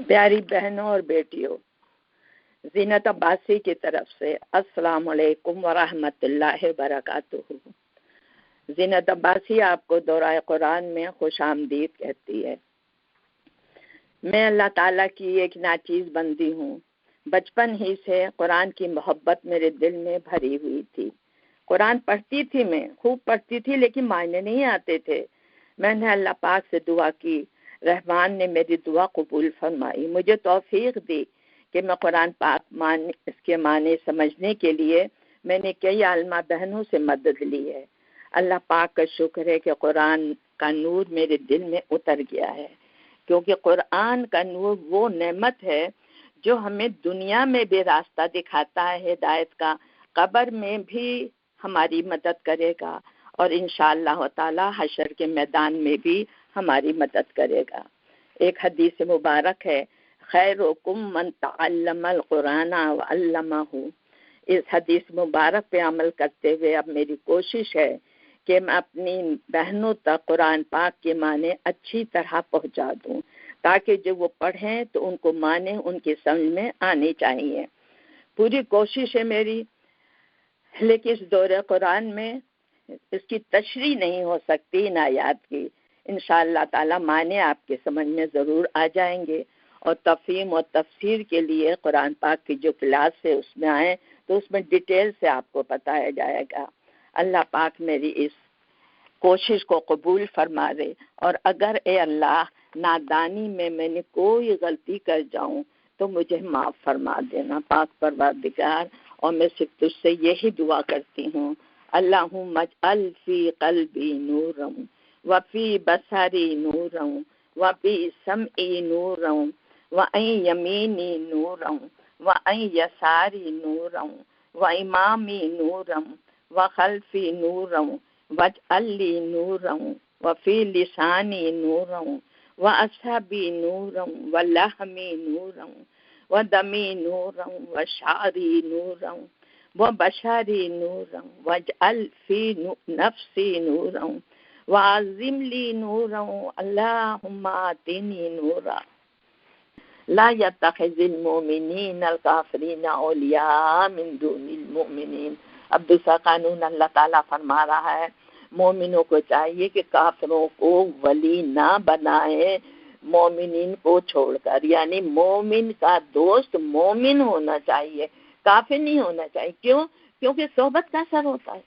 پیاری بہنوں اور بیٹیوں، زینت عباسی کی طرف سے السلام علیکم ورحمۃ اللہ وبرکاتہ۔ زینت عباسی آپ کو دورہ قرآن میں خوش آمدید کہتی ہے۔ میں اللہ تعالیٰ کی ایک ناچیز بندی ہوں۔ بچپن ہی سے قرآن کی محبت میرے دل میں بھری ہوئی تھی۔ قرآن پڑھتی تھی، میں خوب پڑھتی تھی، لیکن معنی نہیں آتے تھے۔ میں نے اللہ پاک سے دعا کی، رحمان نے میری دعا قبول فرمائی، مجھے توفیق دی کہ میں قرآن پاک اس کے معنی سمجھنے کے لیے میں نے کئی عالمہ بہنوں سے مدد لی ہے۔ اللہ پاک کا شکر ہے کہ قرآن کا نور میرے دل میں اتر گیا ہے، کیونکہ قرآن کا نور وہ نعمت ہے جو ہمیں دنیا میں بھی راستہ دکھاتا ہے ہدایت کا، قبر میں بھی ہماری مدد کرے گا، اور انشاءاللہ تعالی حشر کے میدان میں بھی ہماری مدد کرے گا۔ ایک حدیث مبارک ہے، خیرکم من تعلم القرآن وعلمہ۔ اس حدیث مبارک پہ عمل کرتے ہوئے اب میری کوشش ہے کہ میں اپنی بہنوں تک قرآن پاک کے معنی اچھی طرح پہنچا دوں، تاکہ جب وہ پڑھیں تو ان کو معنی ان کی سمجھ میں آنی چاہیے۔ پوری کوشش ہے میری، لیکن اس دورہ قرآن میں اس کی تشریح نہیں ہو سکتی ان آیات کی۔ انشاءاللہ تعالی معنی آپ کے سمجھ میں ضرور آ جائیں گے، اور تفہیم اور تفسیر کے لیے قرآن پاک کی جو کلاس ہے اس میں آئیں تو اس میں ڈیٹیل سے آپ کو بتایا جائے گا۔ اللہ پاک میری اس کوشش کو قبول فرما دے، اور اگر اے اللہ نادانی میں نے کوئی غلطی کر جاؤں تو مجھے معاف فرما دینا پاک پروردگار۔ اور میں صرف تجھ سے یہی دعا کرتی ہوں، اللہم اجعل فی قلبی نورا وفی بصری نورا وفی سمعی نورا وعن یمینی نورا وعن یساری نورا وامامی نورا وخلفی نورا واجعل لی نورا وفی لسانی نورا واصحبی نورا ولحمی نورا ودمی نورا وشعری نورا وبشری نورا واجعل فی نفسی نورا وعظم لی نورا اللہم آتنی نورا لا يتخذ المؤمنین الکافرین اولیاء من دون المؤمنین۔ اب دوسرا قانون اللہ تعالیٰ فرما رہا ہے، مومنوں کو چاہیے کہ کافروں کو ولی نہ بنائے مومنین کو چھوڑ کر، یعنی مومن کا دوست مومن ہونا چاہیے، کافر نہیں ہونا چاہیے۔ کیوں؟ کیونکہ صحبت کا اثر ہوتا ہے۔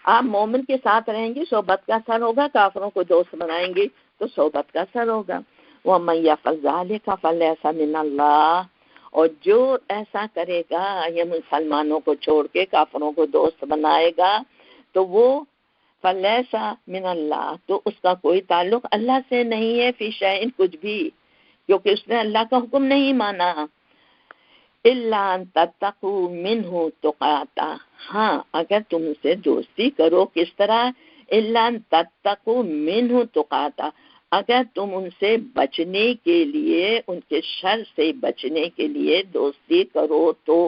آپ مومن کے ساتھ رہیں گے، صحبت کا اثر ہوگا، کافروں کو دوست بنائیں گے تو صحبت کا اثر ہوگا۔ وَمَن يَفْعَلْ ذَلِكَ فَلَيْسَ مِنَ اللَّهِ، اور جو ایسا کرے گا یہ مسلمانوں کو چھوڑ کے کافروں کو دوست بنائے گا تو وہ فَلَيْسَ مِنَ اللَّهِ، تو اس کا کوئی تعلق اللہ سے نہیں ہے، فی شیء کچھ بھی، کیونکہ اس نے اللہ کا حکم نہیں مانا۔ إِلَّا أَن تَتَّقُوا مِنْهُ تُقَاتًا، ہاں اگر تم سے دوستی کرو، کس طرح؟ إِلَّا أَن تَتَّقُوا مِنْهُ تُقَاتًا، اگر تم ان سے بچنے کے لیے، ان کے شر سے بچنے کے لیے دوستی کرو تو،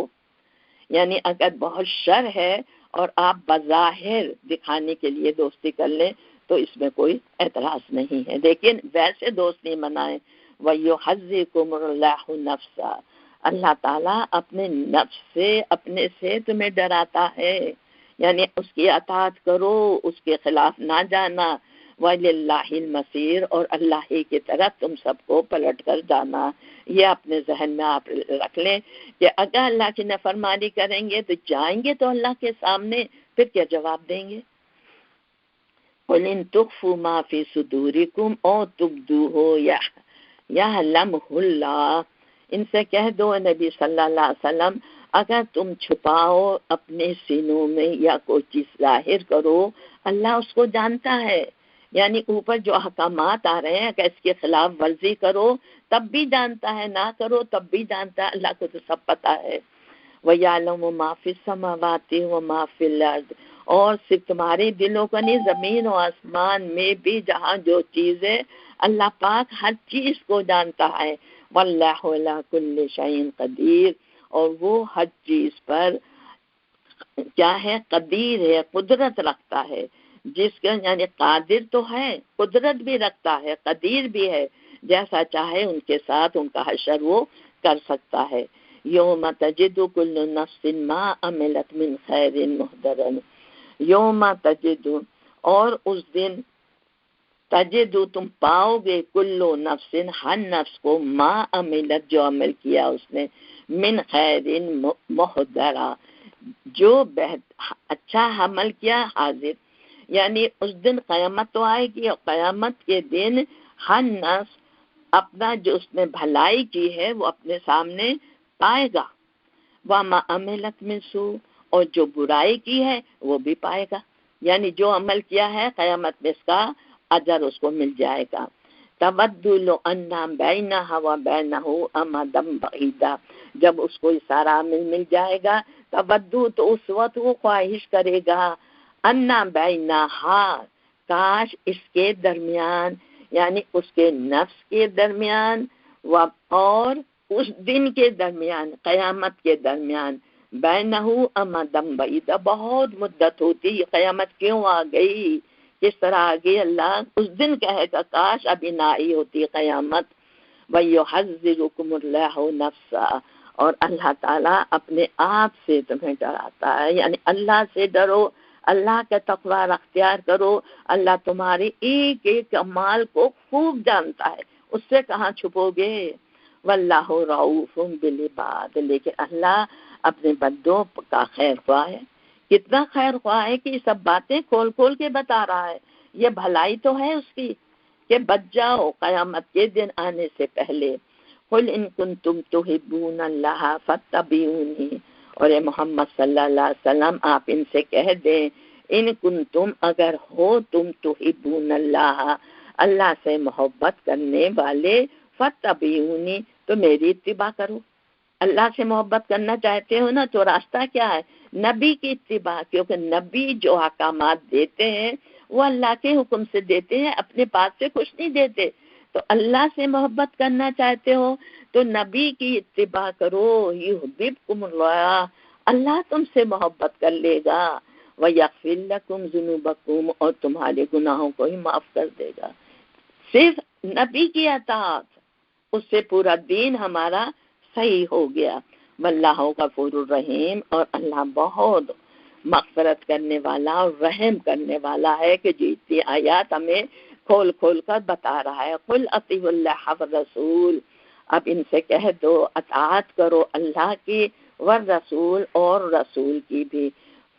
یعنی اگر بہت شر ہے اور آپ بظاہر دکھانے کے لیے دوستی کر لیں تو اس میں کوئی اعتراض نہیں ہے، لیکن ویسے دوست نہیں بنائیں۔ وَيُحَذِّرُكُمُ اللَّهُ نَفْسَهُ، اللہ تعالیٰ اپنے نفس سے، اپنے سے تمہیں ڈراتا ہے، یعنی اس کی اطاعت کرو، اس کے خلاف نہ جانا۔ وَلِلَّهِ الْمَصِيرُ، اور اللہ ہی کی طرف تم سب کو پلٹ کر جانا۔ یہ اپنے ذہن میں آپ رکھ لیں کہ اگر اللہ کی نافرمانی کریں گے تو جائیں گے تو اللہ کے سامنے، پھر کیا جواب دیں گے؟ قُلْ إِن تُخْفُوا مَا فِي صُدُورِكُمْ أَوْ تُبْدُوهُ يَعْلَمْهُ اللَّهُ، ان سے کہہ دو نبی صلی اللہ علیہ وسلم، اگر تم چھپاؤ اپنے سینوں میں یا کوئی چیز ظاہر کرو، اللہ اس کو جانتا ہے۔ یعنی اوپر جو احکامات آ رہے ہیں، اگر اس کے خلاف ورزی کرو تب بھی جانتا ہے، نہ کرو تب بھی جانتا ہے، اللہ کو تو سب پتہ ہے۔ وَيَعْلَمُ مَا فِي السَّمَاوَاتِ وَمَا فِي الْأَرْضِ، اور صرف تمہارے دلوں کا نہیں، زمین و آسمان میں بھی جہاں جو چیز ہے اللہ پاک ہر چیز کو جانتا ہے۔ وَاللَّهُ عَلَىٰ كُلِّ شَيْءٍ قَدِيرٌ، اور وہ ہر چیز پر کیا ہے؟ قدیر ہے، قدرت رکھتا ہے۔ جس کا یعنی قادر تو ہے، قدرت بھی رکھتا ہے، قدیر بھی ہے، جیسا چاہے ان کے ساتھ ان کا حشر وہ کر سکتا ہے۔ یوم تجد کل نفس ما عملت من خیر محضرا، یوم تجد، اور اس دن تجد تم پاؤ گے کلو نفس، ہر نفس کو، ما عملت جو عمل کیا اس نے، من خیر محضرا، جو اچھا عمل کیا حاضر، یعنی اس دن قیامت تو آئے گی، اور قیامت کے دن ہر نفس اپنا جو اس نے بھلائی کی ہے وہ اپنے سامنے پائے گا، وَمَا عَمِلَتْ مِن سُوءٍ، اور جو برائی کی ہے وہ بھی پائے گا، یعنی جو عمل کیا ہے قیامت میں اس کا اجر اس کو مل جائے گا۔ تَوَدُّ لَوْ أَنَّ بَيْنَهَا وَبَيْنَهُ أَمَدًا بَعِيدًا، جب اس کو یہ سارا عمل مل جائے گا، تودو تو اس وقت وہ خواہش کرے گا، انا بینہا، کاش اس کے درمیان، یعنی اس کے نفس کے درمیان، اور اس دن کے درمیان، قیامت کے درمیان، بینہو امدم بعیدا، بہت مدت ہوتی، یہ قیامت کیوں آ گئی، کس طرح آ گئی، اللہ اس دن کہے گا کاش ابھی نہ آئی ہوتی قیامت۔ وَيُحَذِّرُكُمُ اللَّهُ نَفْسَهُ، اور اللہ تعالیٰ اپنے آپ سے تمہیں ڈراتا ہے، یعنی اللہ سے ڈرو، اللہ کا تقوی اختیار کرو، اللہ تمہاری ایک ایک اعمال کو خوب جانتا ہے، اس سے کہاں چھپو گے۔ واللہ رؤوف بالعباد، لیکن اللہ اپنے بندوں کا خیر خواہ ہے، کتنا خیر خواہ ہے کہ یہ سب باتیں کھول کھول کے بتا رہا ہے، یہ بھلائی تو ہے اس کی کہ بچ جاؤ قیامت کے دن آنے سے پہلے۔ قل ان کنتم تحبون اللہ فاتبعونی، اور اے محمد صلی اللہ علیہ وسلم آپ ان سے کہہ دیں، ان کنتم، اگر ہو تم، تحبون اللہ، اللہ سے محبت کرنے والے، فاتبعونی، تو میری اتباع کرو۔ اللہ سے محبت کرنا چاہتے ہو نا تو راستہ کیا ہے؟ نبی کی اتباع، کیونکہ نبی جو احکامات دیتے ہیں وہ اللہ کے حکم سے دیتے ہیں، اپنے پاس سے کچھ نہیں دیتے۔ تو اللہ سے محبت کرنا چاہتے ہو تو نبی کی اتباع کرو، یحببکم اللہ، اللہ تم سے محبت کر لے گا، وَيَغْفِرْ لَكُمْ ذُنُوبَكُمْ، اور تمہارے گناہوں کو ہی معاف کر دے گا۔ صرف نبی کی اطاعت، اس سے پورا دین ہمارا صحیح ہو گیا۔ واللہ غفور الرحیم، اور اللہ بہت مغفرت کرنے والا اور رحم کرنے والا ہے کہ جتنی آیات ہمیں کھول کھول کر بتا رہا ہے۔ قل اطیعوا اللہ والرسول، اب ان سے کہہ دو اطاعت کرو اللہ کی، والرسول، اور رسول کی بھی۔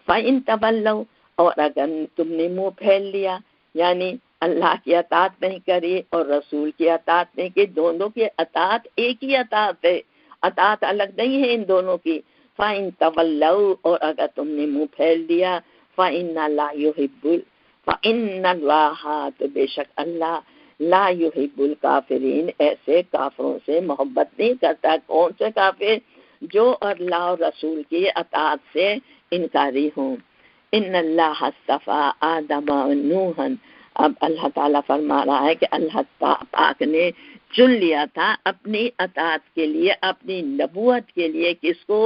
فَإِن تَوَلَّوْا، اور اگر تم نے منہ پھیر لیا، یعنی اللہ کی اطاعت نہیں کری اور رسول کی اطاعت نہیں کی، دونوں کی اطاعت ایک ہی اطاعت ہے، اطاعت الگ نہیں ہے ان دونوں کی۔ فَإِن تَوَلَّوْا، اور اگر تم نے منہ پھیر لیا، فَإِنَّ اللَّهَ يُحِبُّ، فَإِنَّ اللَّهَ، تو بے شک اللہ، لا يحب الکافرین، ایسے کافروں سے محبت نہیں کرتا۔ کون سے کافر؟ جو اللہ اور رسول کی اطاعت سے انکاری ہوں۔ ان اللہ اصطفیٰ آدم و نوحا، اب اللہ تعالیٰ فرما رہا ہے کہ اللہ پاک نے چن لیا تھا اپنی اطاعت کے لیے، اپنی نبوت کے لیے، کس کو؟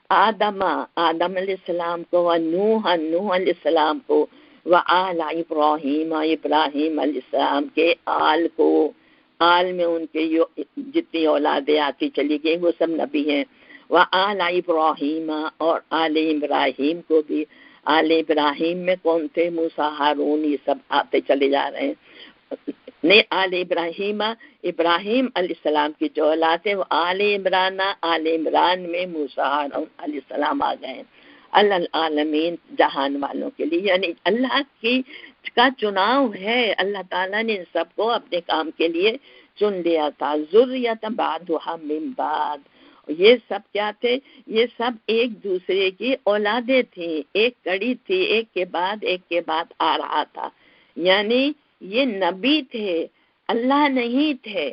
آدم علیہ السلام کو، و نوح علیہ السلام کو، و آل ابراہیم علیہ السلام کے آل کو، آل میں ان کے جتنی اولادیں آتی چلی گئی وہ سب نبی ہیں، و آل ابراہیم، اور آل ابراہیم کو بھی۔ آل ابراہیم میں کون تھے؟ موسیٰ، ہارون، یہ سب آتے چلے جا رہے ہیں۔ نہیں، آل ابراہیم، ابراہیم علیہ السلام کی جو اولاد ہے وہ آل عمران، آل عمران میں موسیٰ، ہارون علیہ السلام آ گئے، العالمین، جہان والوں کے لیے، یعنی اللہ کا چناؤ ہے، اللہ تعالیٰ نے ان سب کو اپنے کام کے لیے چن لیا تھا۔ ذریۃ بعضھا من بعض، یہ سب کیا تھے؟ یہ سب ایک دوسرے کی اولادیں تھیں، ایک کڑی تھی، ایک کے بعد آ رہا تھا، یعنی یہ نبی تھے، اللہ نہیں تھے۔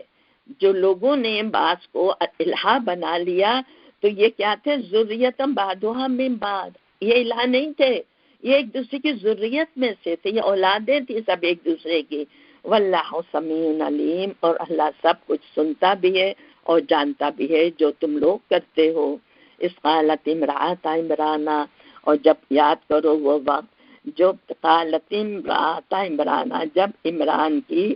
جو لوگوں نے بعض کو الہ بنا لیا تو یہ کیا تھے؟ ذریۃ بعضھا من بعض، یہ الہ نہیں تھے، یہ ایک دوسرے کی ذریت میں سے تھے، یہ اولادیں تھی سب ایک دوسرے کی۔ واللہ سمیع علیم، اور اللہ سب کچھ سنتا بھی ہے اور جانتا بھی ہے جو تم لوگ کرتے ہو۔ اس قالت امرأۃ عمران، اور جب یاد کرو وہ وقت جو قالت امرأۃ عمران، جب عمران کی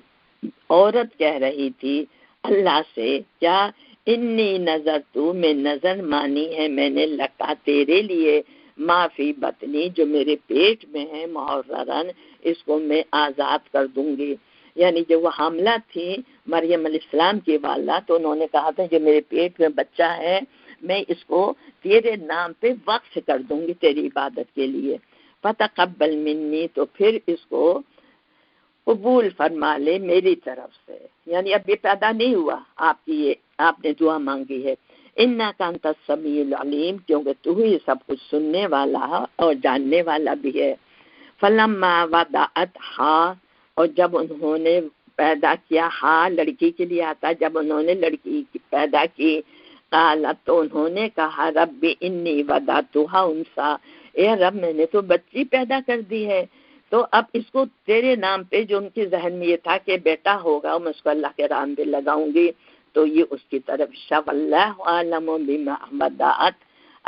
عورت کہہ رہی تھی اللہ سے، کیا انی نظر تو، میں نظر مانی ہے میں نے لکا تیرے لیے، معافی بطنی جو میرے پیٹ میں ہے، محررن اس کو میں آزاد کر دوں گی۔ یعنی جو وہ حاملہ تھی مریم علیہ السلام کی والدہ، تو انہوں نے کہا تھا جو میرے پیٹ میں بچہ ہے میں اس کو تیرے نام پہ وقف کر دوں گی تیری عبادت کے لیے، فتقبل منی، تو پھر اس کو قبول فرما لے میری طرف سے۔ یعنی اب یہ پیدا نہیں ہوا، آپ نے دعا مانگی ہے، انک انت السمیع العلیم، کیونکہ تو ہی سب کچھ سننے والا اور جاننے والا بھی ہے۔ فلما وضعتها، اور جب انہوں نے پیدا کیا، ہاں لڑکی کے لیے آتا، جب انہوں نے لڑکی پیدا کی، قالت، تو انہوں نے کہا رب انی وضعتها انثى، اے رب میں نے تو بچی پیدا کر دی ہے، تو اب اس کو تیرے نام پہ، جو ان کے ذہن میں یہ تھا کہ بیٹا ہوگا، میں اس کو اللہ کے نام پہ لگاؤں گی، تو یہ اس کی طرف شاء اللہ عالم بما بدأت،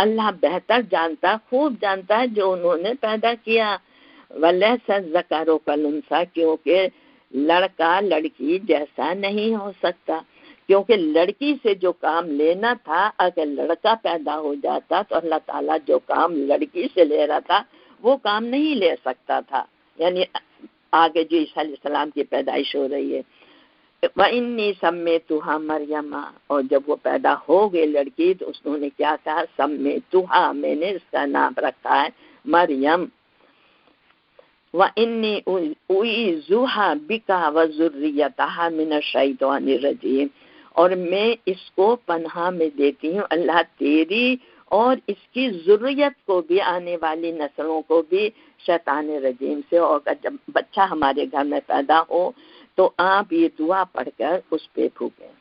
اللہ بہتر جانتا، خوب جانتا ہے جو انہوں نے پیدا کیا، ولیس الذکر کالانثی، کیونکہ لڑکا لڑکی جیسا نہیں ہو سکتا، کیونکہ لڑکی سے جو کام لینا تھا، اگر لڑکا پیدا ہو جاتا تو اللہ تعالیٰ جو کام لڑکی سے لے رہا تھا وہ کام نہیں لے سکتا تھا۔ یعنی آگے جو عیسیٰ علیہ السلام کی پیدائش ہو رہی ہے، وَإِنِّي سَمَّيْتُهَا مَرْيَمَ، اور جب وہ پیدا ہو گئی لڑکی تو انہوں نے کیا کہا، سَمَّيْتُهَا، میں نے اس کا نام رکھا ہے مریم، وَإِنِّي أُعِيذُهَا بِكَ وَذُرِّيَّتَهَا مِنَ الشَّيْطَانِ الرَّجِيمِ، اور میں اس کو پناہ میں دیتی ہوں اللہ تیری اور اس کی ذریت کو بھی، آنے والی نسلوں کو بھی، شیطان رجیم سے۔ اور جب بچہ ہمارے گھر میں پیدا ہو تو آپ یہ دعا پڑھ کر اس پہ پھونکیں۔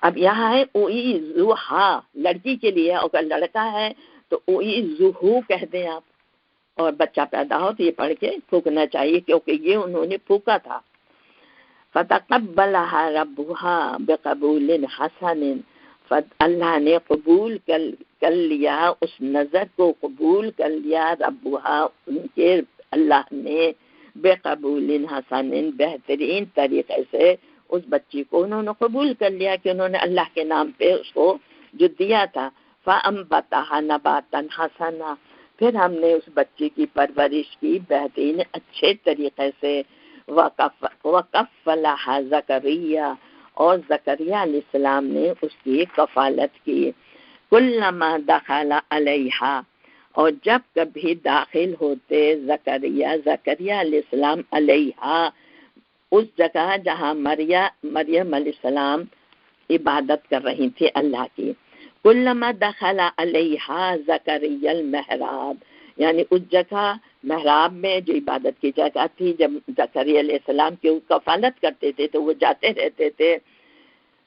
اب یہاں ہے اُعِیذُہا، لڑکی کے لیے، اگر لڑکا ہے تو اُعِیذُہُ کہہ دیں آپ، اور بچہ پیدا ہو تو یہ پڑھ کے پھونکنا چاہیے، کیونکہ یہ انہوں نے پھونکا تھا۔ فَتَقَبَّلَهَا رَبُّهَا بِقَبُولٍ حَسَنٍ، اللہ نے قبول کر لیا، اس نظر کو قبول کر لیا، ربها، ان کے اللہ نے، بقبول حسن، بہترین طریقے سے اس بچی کو انہوں نے قبول کر لیا کہ انہوں نے اللہ کے نام پہ اس کو جو دیا تھا۔ فَأَنبَتَهَا نَبَاتًا حَسَنًا، پھر ہم نے اس بچی کی پرورش کی بہترین اچھے طریقے سے۔ وَكَفَّلَهَا زَكَرِيَّا، اور زکریا علیہ السلام نے اس کی کفالت کی۔ کلما دخل علیہا، اور جب کبھی داخل ہوتے زکریا علیہ السلام علیہا، اس جگہ جہاں مریم علیہ السلام عبادت کر رہی تھی اللہ کی، کلما دخل علیہا زکریا المحراب، یعنی اس جگہ محراب میں جو عبادت کی جگہ تھی، جب زکریا علیہ السلام کی کفالت کرتے تھے تو وہ جاتے رہتے تھے،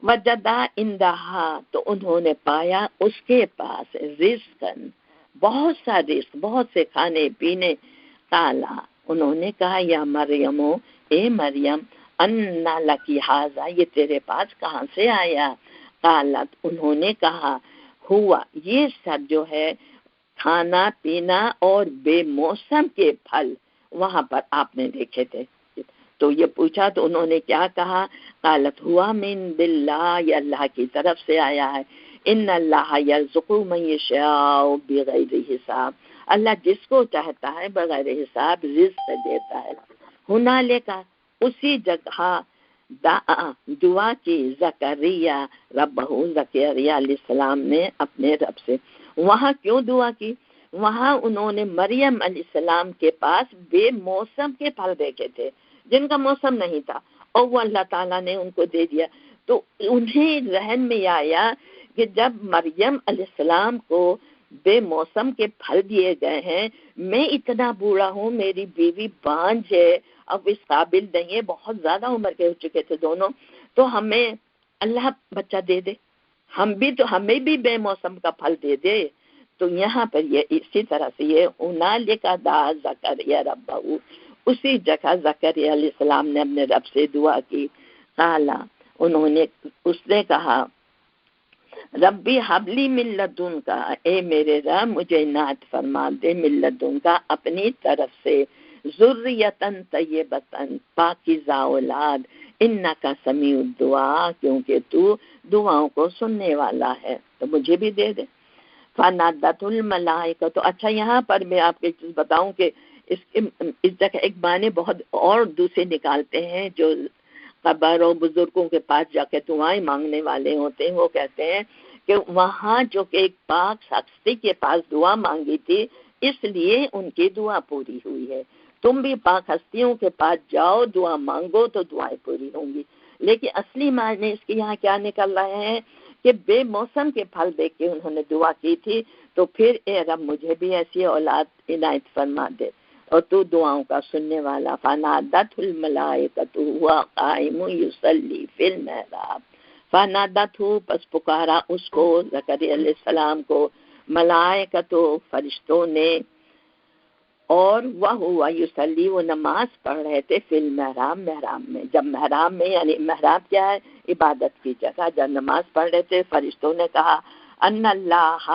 وجدا اندہا، تو انہوں نے پایا اس کے پاس رزقن، بہت سا رزق، بہت سے کھانے پینے، قالا، انہوں نے کہا یا مریم، اے مریم، انا لکی ھذا، یہ تیرے پاس کہاں سے آیا؟ قالت، انہوں نے کہا، ہوا، یہ سب جو ہے کھانا پینا اور بے موسم کے پھل وہاں پر آپ نے دیکھے تھے۔ تو یہ پوچھا تو انہوں نے کیا کہا، قالت ہوا من باللہ، یہ اللہ کی طرف سے آیا ہے، ان اللہ یرزق من یشاء بغیر حساب، اللہ جس کو چاہتا ہے بغیر حساب رزق دیتا ہے۔ ہنالک، اسی جگہ دعا کی زکریا ربہ، زکریا علیہ السلام نے اپنے رب سے۔ وہاں کیوں دعا کی؟ وہاں انہوں نے مریم علیہ السلام کے پاس بے موسم کے پھل دیکھے تھے جن کا موسم نہیں تھا، اور وہ اللہ تعالیٰ نے ان کو دے دیا۔ تو انہیں ذہن میں آیا کہ جب مریم علیہ السلام کو بے موسم کے پھل دیے گئے ہیں، میں اتنا بوڑھا ہوں، میری بیوی بانجھ ہے، اب اس قابل نہیں ہے، بہت زیادہ عمر کے ہو چکے تھے دونوں، تو ہمیں اللہ بچہ دے دے، ہمیں بھی بے موسم کا پھل دے دے۔ تو یہاں پر یہ اسی طرح سے یہ ہنالک دعا زکریا ربہ، اسی جگہ زکریا علیہ السلام نے اپنے رب سے دعا کی۔ قالا، اس نے کہا، ربی حبلی من لدن کا، اے میرے رب مجھے عنایت فرما دے من لدن کا اپنی طرف سے، ذریتن طیبتن پاکیزہ اولاد، انکا سمیع الدعا کیونکہ تو دعاؤں کو سننے والا ہے، تو مجھے بھی دے دے۔ فنادت الملائکہ، تو اچھا یہاں پر میں آپ کو ایک چیز بتاؤں کہ اس جگہ ایک معنی بہت اور دوسرے نکالتے ہیں جو قبر اور بزرگوں کے پاس جا کے دعائیں مانگنے والے ہوتے ہیں، وہ کہتے ہیں کہ وہاں جو کہ ایک پاک ہستی کے پاس دعا مانگی تھی اس لیے ان کی دعا پوری ہوئی ہے، تم بھی پاک ہستیوں کے پاس جاؤ دعا مانگو تو دعائیں پوری ہوں گی۔ لیکن اصلی معنی اس کے یہاں کیا نکل رہے ہیں کہ بے موسم کے پھل دیکھ کے انہوں نے دعا کی تھی، تو پھر اے رب مجھے بھی ایسی اولاد عنایت فرما دے اور تو دعاؤں کا سننے والا۔ فنادت الملائکۃ وهو قائم یصلی فی المحراب، فنادت پس پکارا اس کو زکریا علیہ السلام کو، ملائکۃ فرشتوں نے، اور وہ یصلی وہ نماز پڑھ رہے تھے فی المحراب محراب میں۔ جب محراب میں یعنی محراب کیا ہے؟ عبادت کی جگہ، جب نماز پڑھ رہے تھے فرشتوں نے کہا ان اللہ،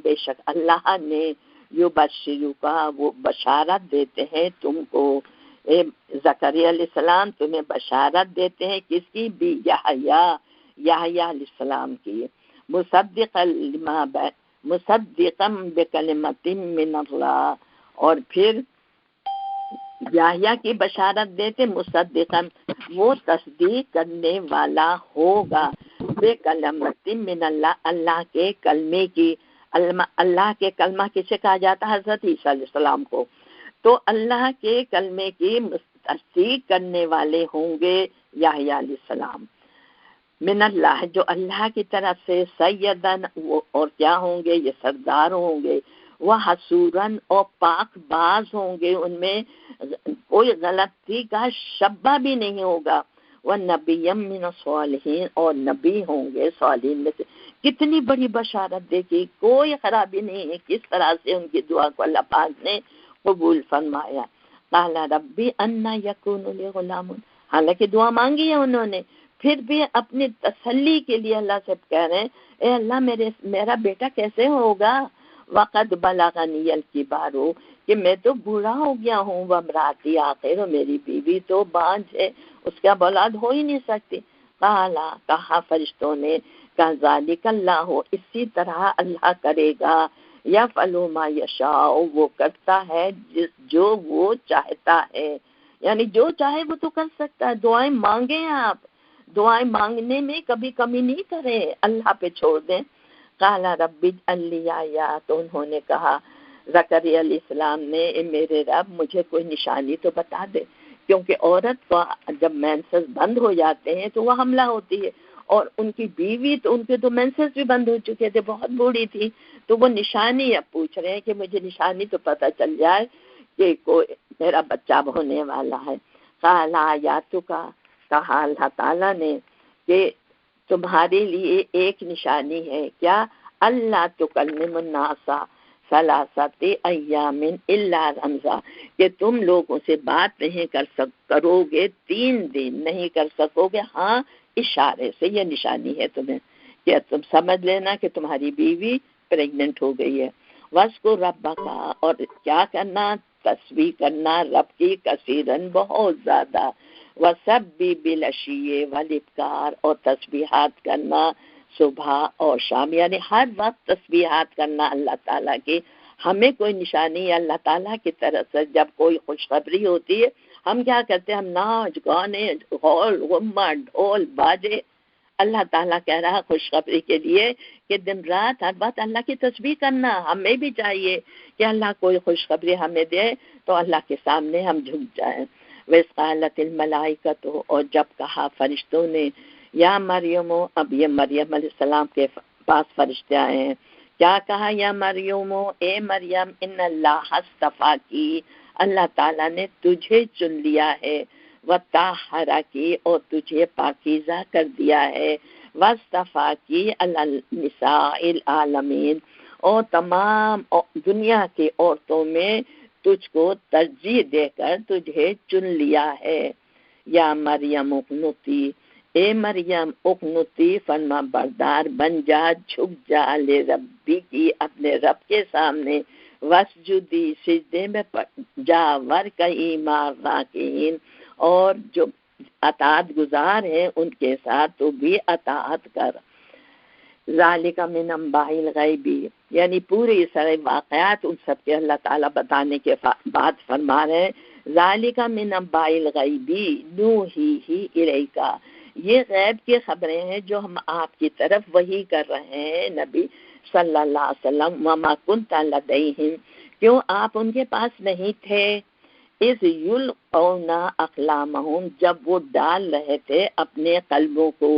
بے شک اللہ نے، یبشرک وہ بشارت دیتے ہیں تم کو، اے زکریا علیہ السلام تمہیں بشارت دیتے ہیں کس کی؟ بھی یحییٰ علیہ السلام کی، مصدقا بکلمۃ من اللہ، اور پھر یحییٰ کی بشارت دیتے مصدقاً وہ تصدیق کرنے والا ہوگا، بے کلمۃ من اللہ اللہ کے کلمے کی۔ اللہ کے کلمہ کسے کہا جاتا ہے؟ حضرت عیسیٰ علیہ السلام کو۔ تو اللہ کے کلمے کی تصدیق کرنے والے ہوں گے یحییٰ علیہ السلام، من اللہ جو اللہ کی طرف سے، سیدن اور کیا ہوں گے؟ یہ سردار ہوں گے، وہ حسوراً اور پاک باز ہوں گے، ان میں کوئی غلطی کا شبہ بھی نہیں ہوگا، وہ نبیم من الصالحین اور نبی ہوں گے صالحین میں سے۔ کتنی بڑی بشارت دیکھی، کوئی خرابی نہیں ہے، کس طرح سے ان کی دعا کو اللہ پاک نے قبول فرمایا۔ قال ربی انا یکون لی غلام، حالانکہ دعا مانگی ہے انہوں نے، پھر بھی اپنی تسلی کے لیے اللہ سے کہہ رہے ہیں اے اللہ میرا بیٹا کیسے ہوگا؟ وقد بلغنی الکبار، کہ میں تو بوڑھا ہو گیا ہوں، وامراتی آخر، میری بیوی تو بانجھ ہے، اس کا اولاد ہو ہی نہیں سکتی۔ کہا فرشتوں نے کذالک اللہ، اسی طرح اللہ کرے گا، یفعل ما یشاء وہ کرتا ہے جو وہ چاہتا ہے، یعنی جو چاہے وہ تو کر سکتا ہے۔ دعائیں مانگیں آپ، دعائیں مانگنے میں کبھی کمی نہیں کریں، اللہ پہ چھوڑ دیں۔ قال رب اجعل لی آیہ، تو انہوں نے کہا زکریا علیہ السلام نے اے میرے رب مجھے کوئی نشانی تو بتا دے، کیونکہ عورت کو جب مینسز بند ہو جاتے ہیں تو وہ حملہ ہوتی ہے، اور ان کی بیوی تو ان کے تو مینسز بھی بند ہو چکے تھے، بہت بوڑھی تھی، تو وہ نشانی اب پوچھ رہے ہیں کہ مجھے نشانی تو پتہ چل جائے کہ کوئی میرا بچہ ہونے والا ہے۔ قال آیاتک، کہا اللہ تعالیٰ نے کہ تمہارے لیے ایک نشانی ہے، کیا؟ اللہ تکلم الناس ثلاثۃ ایام الا رمزا، کہ تم لوگوں سے بات نہیں کرو گے 3 دن، نہیں کر سکو گے، ہاں اشارے سے، یہ نشانی ہے تمہیں کہ تم سمجھ لینا کہ تمہاری بیوی پریگننٹ ہو گئی ہے۔ وَاذْكُرْ رَبَّكَ، اور کیا کرنا؟ تسبیح کرنا رب کی کثیرن بہت زیادہ، وَسَبِّحْ بِالْعَشِيِّ وَالْإِبْكَارِ، اور تسبیحات کرنا صبح اور شام، یعنی ہر وقت تسبیحات کرنا اللہ تعالیٰ کی۔ ہمیں کوئی نشانی ہے اللہ تعالیٰ کی طرف سے، جب کوئی خوشخبری ہوتی ہے ہم کیا کرتے ہیں؟ ہم ناچ گانے ہول غمہ ڈھول باجے۔ اللہ تعالیٰ کہہ رہا خوشخبری کے لیے کہ دن رات ہر وقت اللہ کی تسبیح کرنا، ہمیں بھی چاہیے کہ اللہ کوئی خوشخبری ہمیں دے تو اللہ کے سامنے ہم جھک جائیں۔ وَإِذْ قَالَتِ الْمَلَائِكَةُ، اور جب کہا فرشتوں نے، یا مریم، اب یہ مریم علیہ السلام کے پاس فرشتے آئے ہیں، کیا کہا؟ یا مریم، اے مریم، ان اللہ اصطفاکی، اللہ تعالیٰ نے تجھے چن لیا ہے، وطہرکی، اور تجھے پاکیزہ کر دیا ہے، واصطفاکی علی النساء العالمین، اور تمام دنیا کی عورتوں میں تجھ کو ترجیح دے کر تجھے چن لیا ہے۔ یا مریم اقنتی، اے مریم اقنتی فرما بردار بن جا، جھک جا، لے ربی کی اپنے رب کے سامنے، وسجدی سجدے میں جا، ورکعی مع الراکعین اور جو اطاعت گزار ہیں ان کے ساتھ تو بھی اطاعت کر۔ ذالک من انباء الغیبی، یعنی پوری سارے واقعات ان سب کے اللہ تعالیٰ بتانے کے بعد فرما رہے ہیں ذالک من انباء الغیبی نوحیہ الیک، یہ غیب کی خبریں ہیں جو ہم آپ کی طرف وحی کر رہے ہیں نبی صلی اللہ علیہ وسلم۔ وما کنت لدیہم، کیوں آپ ان کے پاس نہیں تھے، اذ یلقون اقلامہم، جب وہ ڈال رہے تھے اپنے قلبوں کو،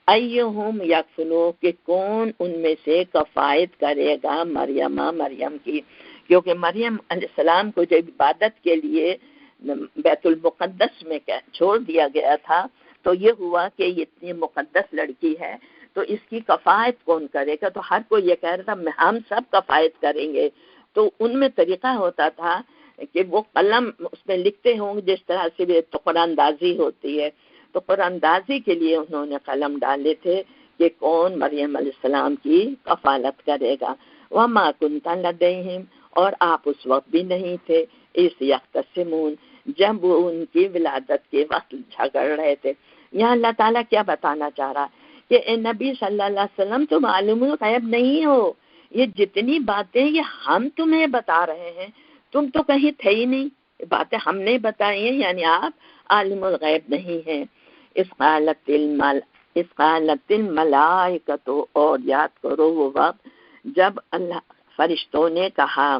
ایہم یکفلو، کہ کون ان میں سے کفایت کرے گا مریم کی، کیونکہ مریم علیہ السلام کو جب عبادت کے لیے بیت المقدس میں چھوڑ دیا گیا تھا تو یہ ہوا کہ یہ اتنی مقدس لڑکی ہے تو اس کی کفایت کون کرے گا، تو ہر کوئی یہ کہہ رہا تھا ہم سب کفایت کریں گے۔ تو ان میں طریقہ ہوتا تھا کہ وہ قلم اس میں لکھتے ہوں جس طرح سے تو قرآن اندازی ہوتی ہے، تو قرآن اندازی کے لیے انہوں نے قلم ڈالے تھے کہ کون مریم علیہ السلام کی کفالت کرے گا۔ وما کنت لدیہم، اور آپ اس وقت بھی نہیں تھے، اس یختصمون، جب وہ ان کی ولادت کے وقت جھگڑ رہے تھے۔ یہاں اللہ تعالیٰ کیا بتانا چاہ رہا کہ اے نبی صلی اللہ علیہ وسلم تم عالم الغیب نہیں ہو، یہ جتنی باتیں یہ ہم تمہیں بتا رہے ہیں تم تو کہیں تھے ہی نہیں، باتیں ہم نے بتائی ہیں، یعنی آپ عالم الغیب نہیں ہیں۔ اس قالت الملائکۃ، اور یاد کرو وہ وقت جب اللہ فرشتوں نے کہا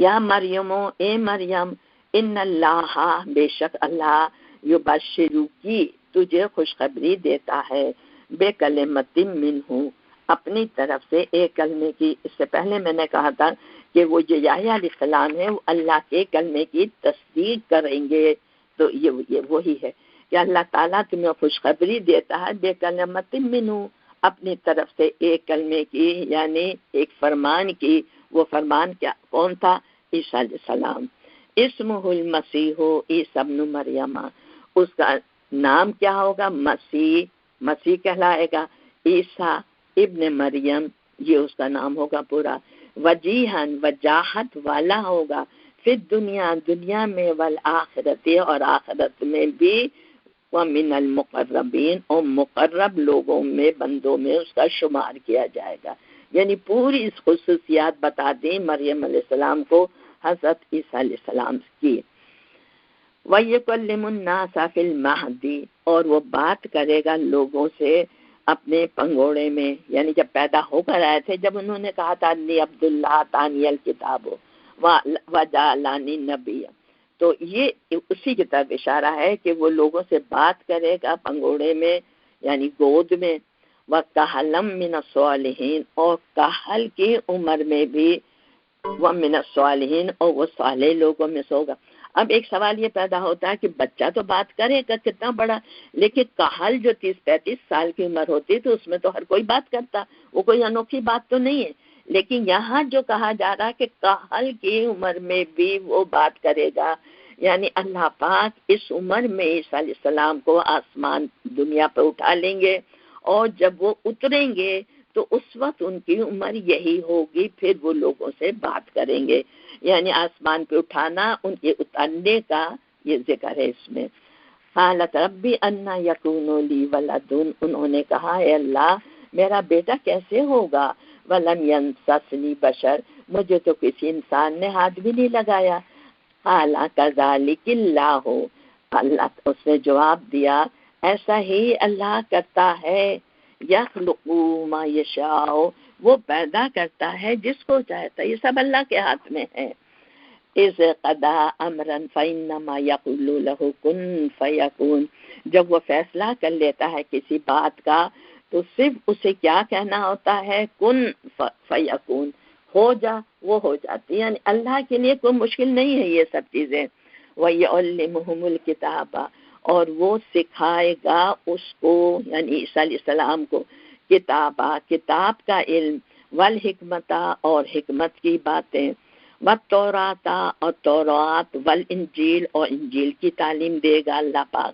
یا مریم، اے مریم، ان اللہ، بے شک اللہ، یبشرو کی، تجھے خوشخبری دیتا ہے، بے کلمۃ منہ، اپنی طرف سے ایک کلمے کی۔ اس سے پہلے میں نے کہا تھا کہ وہ جو یحییٰ علیہ السلام ہے وہ اللہ کے کلمے کی تصدیق کریں گے، تو یہ وہی ہے کہ اللہ تعالیٰ تمہیں خوشخبری دیتا ہے بے کلمۃ منہ، اپنی طرف سے ایک کلمے کی، یعنی ایک فرمان کی۔ وہ فرمان کیا کون تھا؟ عیسیٰ علیہ السلام۔ اسمہ المسیح عیسی ابن مریم، اس کا نام کیا ہوگا؟ مسیح کہلائے گا، عیسیٰ ابن مریم یہ اس کا نام ہوگا پورا۔ وجیہن، وجاہت والا ہوگا، پھر دنیا میں، والآخرت، اور آخرت میں بھی، ومن المقربین، اور مقرب لوگوں میں، بندوں میں اس کا شمار کیا جائے گا۔ یعنی پوری اس خصوصیات بتا دیں مریم علیہ السلام کو حضرت عیسیٰ علیہ السلام کی۔ وَيُكَلِّمُ النَّاسَ فِي الْمَهْدِ، اور وہ بات کرے گا لوگوں سے اپنے پنگوڑے میں، یعنی جب پیدا ہو کر آئے تھے، جب انہوں نے کہا تھا انی عبداللہ تانی الکتاب وجعلنی نبیا، تو یہ اسی کی طرف اشارہ ہے کہ وہ لوگوں سے بات کرے گا پنگوڑے میں، یعنی گود میں، وَكَحَلًا مِّنَ الصَّالِحِينَ، اور کہل کی عمر میں بھی، وَمِنَ الصَّالِحِينَ، اور وہ صالح لوگوں میں سے ہوگا۔ اب ایک سوال یہ پیدا ہوتا ہے کہ بچہ تو بات کرے گا کتنا بڑا، لیکن کہل جو 30-35 سال کی عمر ہوتی تو اس میں تو ہر کوئی بات کرتا، وہ کوئی انوکھی بات تو نہیں ہے۔ لیکن یہاں جو کہا جا رہا کہ کہل کی عمر میں بھی وہ بات کرے گا، یعنی اللہ پاک اس عمر میں عیسیٰ علیہ السلام کو آسمان دنیا پہ اٹھا لیں گے، اور جب وہ اتریں گے تو اس وقت ان کی عمر یہی ہوگی، پھر وہ لوگوں سے بات کریں گے، یعنی آسمان پہ اٹھانا، ان کے اترنے کا یہ ذکر ہے اس میں۔ قالت ربی انا یکون لی ولد، انہوں نے کہا اے اللہ میرا بیٹا کیسے ہوگا، ولم یمسسنی بشر، مجھے تو کسی انسان نے ہاتھ بھی نہیں لگایا۔ قال کذالک اللہ، اللہ اس نے جواب دیا ایسا ہی اللہ کرتا ہے، یخلق ما یشاء، وہ پیدا کرتا ہے جس کو چاہتا ہے، یہ سب اللہ کے ہاتھ میں ہے۔ اذ قضا امرا فانما یقول له کن فیکون، جب وہ فیصلہ کر لیتا ہے کسی بات کا تو صرف اسے کیا کہنا ہوتا ہے، کن فیکون، ہو جا، وہ ہو جاتی، یعنی اللہ کے لیے کوئی مشکل نہیں ہے یہ سب چیزیں۔ وَيَعَلِّمُهُمُ الْكِتَابَ، اور وہ سکھائے گا اس کو، یعنی عیسیٰ علیہ السلام کو، کتاب کا علم، والحکمت، اور حکمت کی باتیں، والتوراۃ، اور تورات، والانجیل، اور انجیل کی تعلیم دے گا اللہ پاک،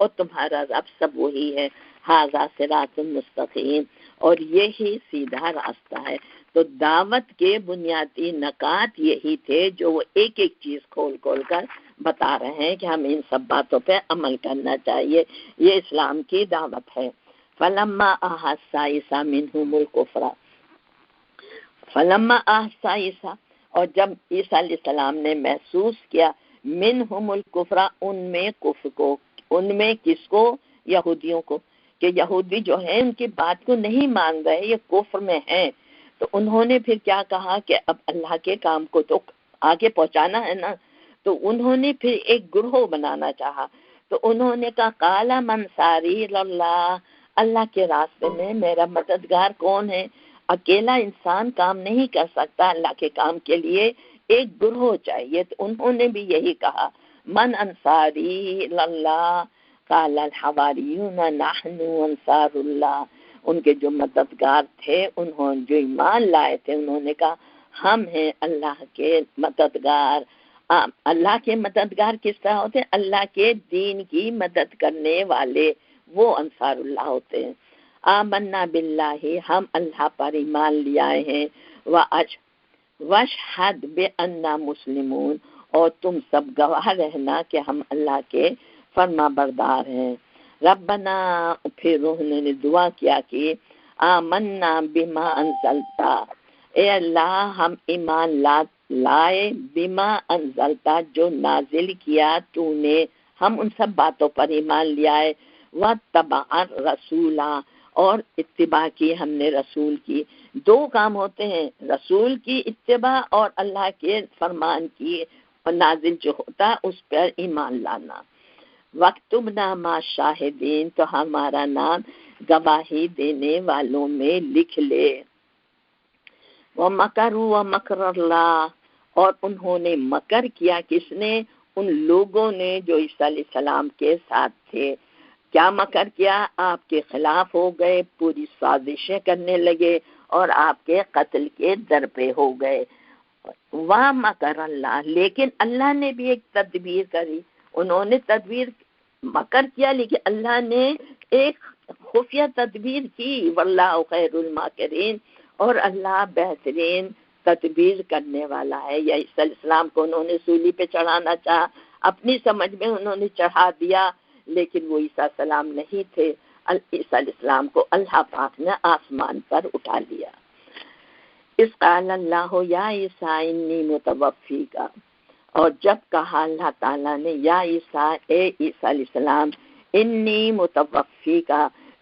اور تمہارا رب سب وہی ہے. ھذا صراط مستقیم، اور یہی سیدھا راستہ ہے. تو دعوت کے بنیادی نکات یہی تھے جو وہ ایک ایک چیز کھول کھول کر بتا رہے ہیں کہ ہم ان سب باتوں پہ عمل کرنا چاہیے. یہ اسلام کی دعوت ہے. فلما احس عیسیٰ منہم الکفر، فلما احس عیسیٰ، اور جب عیسیٰ علیہ السلام نے محسوس کیا منہم الکفر، ان میں کفر کو، ان میں کس کو؟ یہودیوں کو، کہ یہودی جو ہیں ان کی بات کو نہیں مان رہے، یہ کفر میں ہیں. تو انہوں نے پھر کیا کہا کہ اب اللہ کے کام کو تو آگے پہنچانا ہے نا. تو انہوں نے پھر ایک گروہ بنانا چاہا. تو انہوں نے کہا قال من انصاری اللہ، اللہ کے راستے میں میرا مددگار کون ہے؟ اکیلا انسان کام نہیں کر سکتا، اللہ کے کام کے لیے ایک گروہ چاہیے. تو انہوں نے بھی یہی کہا من انصاری اللہ، قال الحواریون نحن انصار اللہ. ان کے جو مددگار تھے، انہوں جو ایمان لائے تھے، انہوں نے کہا ہم ہیں اللہ کے مددگار. اللہ کے مددگار کس طرح ہوتے ہیں؟ اللہ کے دین کی مدد کرنے والے، وہ انصار اللہ ہوتے ہیں. آمنا باللہ، ہم اللہ پر ایمان لے آئے ہیں. واشہد بأننا مسلمون، اور تم سب گواہ رہنا کہ ہم اللہ کے فرما بردار ہیں. ربنا، پھر انہوں نے دعا کیا کہ آمنا بما انزلتا، اے اللہ ہم ایمان لائے بما انزلتا، جو نازل کیا تو نے، ہم ان سب باتوں پر ایمان لے آئے. واتبع الرسولا، اور اتباع کی ہم نے رسول کی. دو کام ہوتے ہیں، رسول کی اتباع اور اللہ کے فرمان کی نازل جو ہوتا اس پر ایمان لانا. وَاكْتُبْنَا مَعَ الشَّاهِدِينَ، تو ہمارا نام گواہی دینے والوں میں لکھ لے. وَمَكَرُوا وَمَكْرَ اللَّهِ، اور انہوں نے مکر کیا، کس نے؟ ان لوگوں نے جو عیسیٰ علیہ السلام کے ساتھ تھے. کیا مکر کیا؟ آپ کے خلاف ہو گئے، پوری سازشیں کرنے لگے اور آپ کے قتل کے در پہ ہو گئے. وَمَكَرَ اللَّهُ، لیکن اللہ نے بھی ایک تدبیر کری. انہوں نے تدبیر مکر کیا، لیکن اللہ نے ایک خفیہ تدبیر کی. واللہ خیر الماکرین، اور اللہ بہترین تدبیر کرنے والا ہے. یا عیسیٰ علیہ السلام کو انہوں نے سولی پہ چڑھانا چاہا، اپنی سمجھ میں انہوں نے چڑھا دیا، لیکن وہ عیسیٰ علیہ السلام نہیں تھے. عیسیٰ علیہ السلام کو اللہ پاک نے آسمان پر اٹھا لیا. اس قال اللہ یا عیسیٰ انی متوفیک، اور جب کہا اللہ تعالیٰ نے یا عیسیٰ، اے عیسیٰ علیہ السلام، انی متوفیک،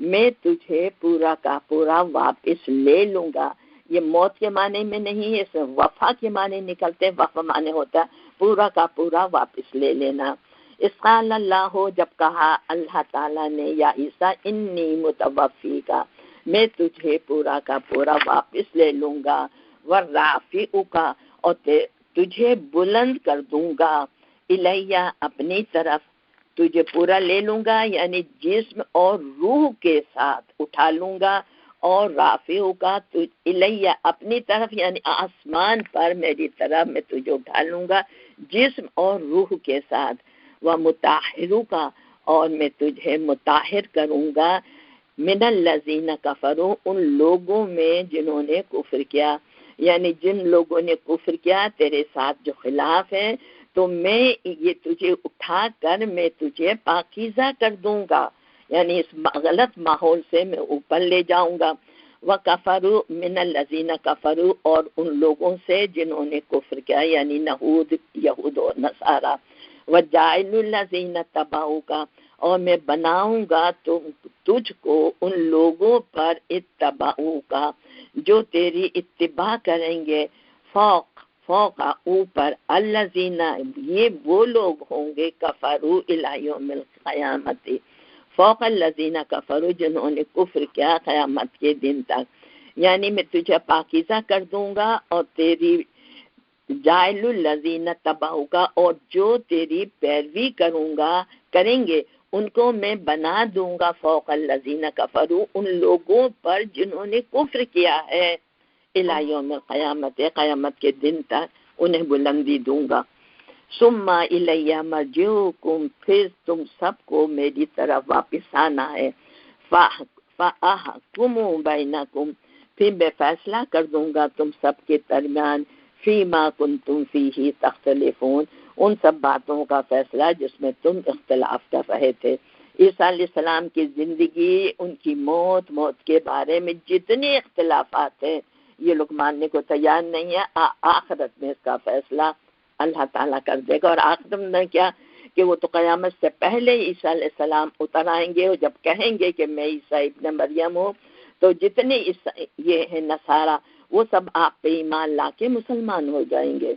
میں تجھے پورا کا پورا واپس لے لوں گا. یہ موت کے معنی میں نہیں، اس وفا کے معنی نکلتے. وفا معنی ہوتا ہے پورا کا پورا واپس لے لینا. اس قال اللہ، جب کہا اللہ تعالیٰ نے یا عیسیٰ انی متوفیک، میں تجھے پورا کا پورا واپس لے لوں گا. ورافعک، اور تجھے بلند کر دوں گا. الیہ، اپنی طرف. تجھے پورا لے لوں گا یعنی جسم اور روح کے ساتھ اٹھا لوں گا. اور رافعک، الیہ، اپنی طرف یعنی آسمان پر میری طرف میں تجھے اٹھا لوں گا جسم اور روح کے ساتھ. ومطہرک، اور میں تجھے مطہر کروں گا من الذین کفروا، ان لوگوں میں جنہوں نے کفر کیا. یعنی جن لوگوں نے کفر کیا تیرے ساتھ جو خلاف ہیں، تو میں یہ تجھے اٹھا کر میں تجھے پاکیزہ کر دوں گا، یعنی اس غلط ماحول سے میں اوپر لے جاؤں گا. وَكَفَرُوا مِنَ الَّذِينَ كَفَرُوا، اور ان لوگوں سے جنہوں نے کفر کیا یعنی یہود اور نصارہ. وَجَاعِلُ الَّذِينَ اتَّبَعُوكَ، اور میں بناؤں گا تجھ کو ان لوگوں پر اتبعوکا جو تیری اتباع کریں گے. فوق اوپر، الذین، یہ وہ لوگ ہوں گے کفروا الی یوم القیامت، فوق الذین کفروا، جنہوں نے کفر کیا قیامت کے دن تک. یعنی میں تجھے پاکیزہ کر دوں گا اور تیری جائل الذین تبعوکا، اور جو تیری پیروی کریں گے ان کو میں بنا دوں گا فوق الذین کفروا، ان لوگوں پر جنہوں نے کفر کیا ہے، الی یوم القیامت، قیامت کے دن تک انہیں بلندی دوں گا. ثم الیہ مرجعکم، پھر تم سب کو میری طرف واپس آنا ہے، فاحکم بینکم، پھر میں فیصلہ کر دوں گا تم سب کے درمیان، فیما کنتم فیہ تختلفون، ان سب باتوں کا فیصلہ جس میں تم اختلاف کر رہے تھے۔ عیسیٰ علیہ السلام کی زندگی، ان کی موت کے بارے میں جتنے اختلافات ہیں یہ لوگ ماننے کو تیار نہیں ہے۔ آخرت میں اس کا فیصلہ اللہ تعالیٰ کر دے گا۔ اور آخرت میں کیا کہ وہ تو قیامت سے پہلے عیسیٰ علیہ السلام اتر آئیں گے، اور جب کہیں گے کہ میں عیسیٰ ابن مریم ہوں، تو جتنے یہ ہیں نصارہ وہ سب آپ پہ ایمان لا کے مسلمان ہو جائیں گے۔